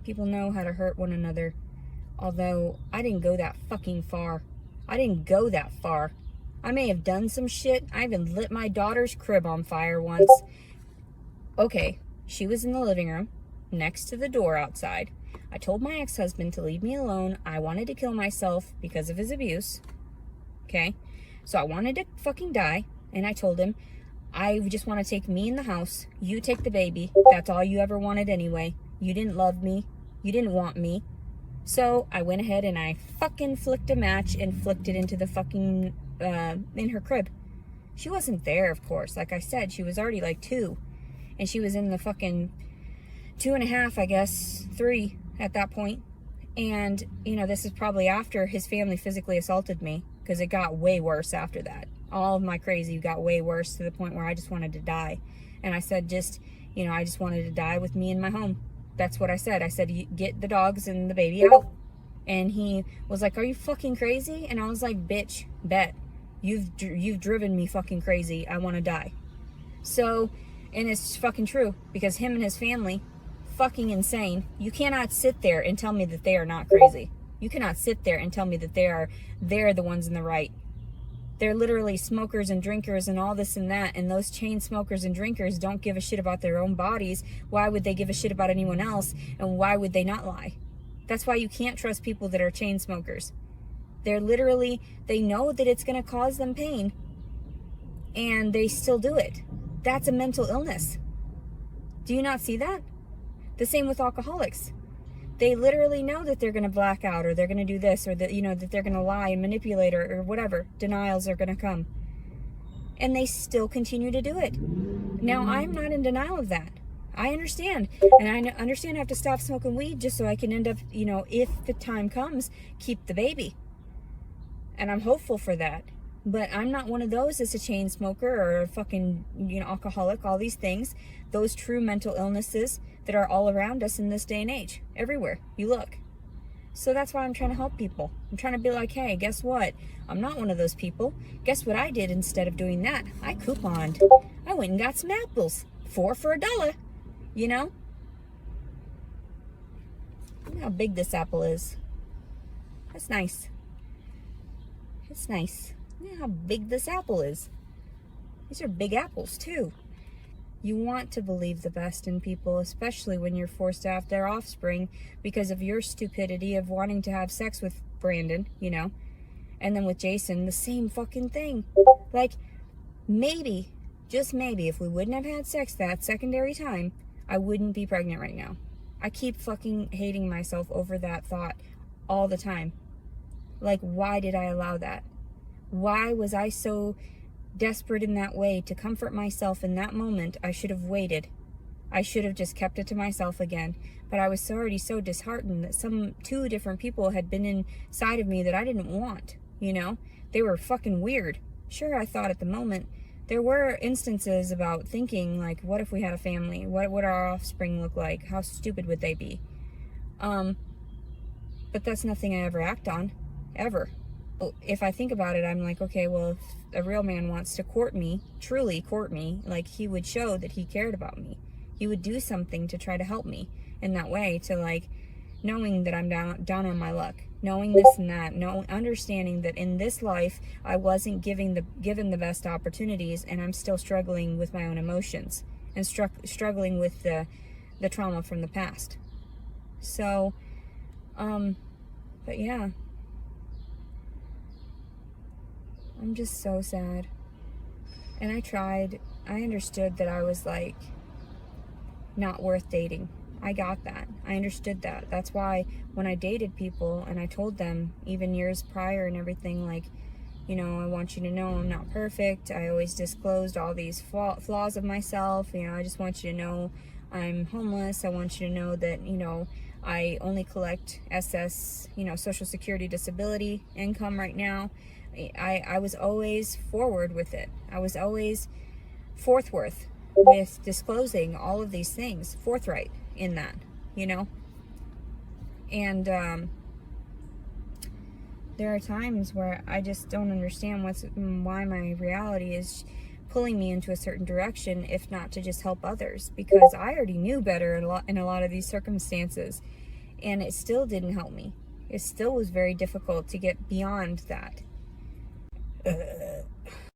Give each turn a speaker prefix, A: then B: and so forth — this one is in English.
A: People know how to hurt one another. Although, I didn't go that fucking far. I didn't go that far. I may have done some shit. I even lit my daughter's crib on fire once. Okay, she was in the living room, next to the door outside. I told my ex-husband to leave me alone. I wanted to kill myself because of his abuse. Okay? So I wanted to fucking die. And I told him, I just want to take me in the house. You take the baby. That's all you ever wanted anyway. You didn't love me. You didn't want me. So I went ahead and I fucking flicked a match and flicked it into the fucking, in her crib. She wasn't there, of course. Like I said, she was already like 2. And she was in the fucking 2.5, I guess, 3 at that point. And, you know, this is probably after his family physically assaulted me, because it got way worse after that. All of my crazy got way worse to the point where I just wanted to die. And I said, I just wanted to die with me in my home. That's what I said. I said, get the dogs and the baby out. And he was like, are you fucking crazy? And I was like, bitch, bet. You've driven me fucking crazy. I want to die. So, and it's fucking true, because him and his family, fucking insane. You cannot sit there and tell me that they are not crazy. You cannot sit there and tell me that they're the ones in the right. They're literally smokers and drinkers and all this and that, and those chain smokers and drinkers don't give a shit about their own bodies. Why would they give a shit about anyone else, and why would they not lie? That's why you can't trust people that are chain smokers. They're literally, they know that it's going to cause them pain, and they still do it. That's a mental illness. Do you not see that? The same with alcoholics. They literally know that they're going to black out, or they're going to do this, or that, that they're going to lie and manipulate, or whatever. Denials are going to come. And they still continue to do it. Now, I'm not in denial of that. I understand. And I understand I have to stop smoking weed just so I can end up, if the time comes, keep the baby. And I'm hopeful for that. But I'm not one of those that's a chain smoker or a fucking, alcoholic, all these things. Those true mental illnesses that are all around us in this day and age. Everywhere you look. So that's why I'm trying to help people. I'm trying to be like, hey, guess what? I'm not one of those people. Guess what I did instead of doing that? I couponed. I went and got some apples. 4 for $1. Look how big this apple is. That's nice. It's nice. Look how big this apple is. These are big apples too. You want to believe the best in people, especially when you're forced to have their offspring because of your stupidity of wanting to have sex with Brandon, and then with Jason, the same fucking thing. Like, maybe, just maybe, if we wouldn't have had sex that secondary time, I wouldn't be pregnant right now. I keep fucking hating myself over that thought all the time. Like, why did I allow that? Why was I so desperate in that way to comfort myself in that moment? I should have waited. I should have just kept it to myself again. But I was already so disheartened that 2 different people had been inside of me that I didn't want, They were fucking weird. Sure, I thought at the moment. There were instances about thinking, like, what if we had a family? What would our offspring look like? How stupid would they be? But that's nothing I ever act on. Ever. If I think about it, I'm like, okay, well, if a real man wants to court me, truly court me, like, he would show that he cared about me. He would do something to try to help me in that way, to, like, knowing that I'm down on my luck, knowing this and that, understanding that in this life, I wasn't given the best opportunities, and I'm still struggling with my own emotions, and struggling with the trauma from the past. So, but yeah. I'm just so sad. And I understood that I was, like, not worth dating. I got that. I understood that. That's why when I dated people and I told them, even years prior and everything, like, I want you to know I'm not perfect. I always disclosed all these flaws of myself. I just want you to know I'm homeless. I want you to know that, I only collect SS, Social Security disability income right now. I was always forward with it. I was always forthwith with disclosing all of these things, forthright in that, And there are times where I just don't understand why my reality is pulling me into a certain direction, if not to just help others, because I already knew better in a lot of these circumstances. And it still didn't help me. It still was very difficult to get beyond that.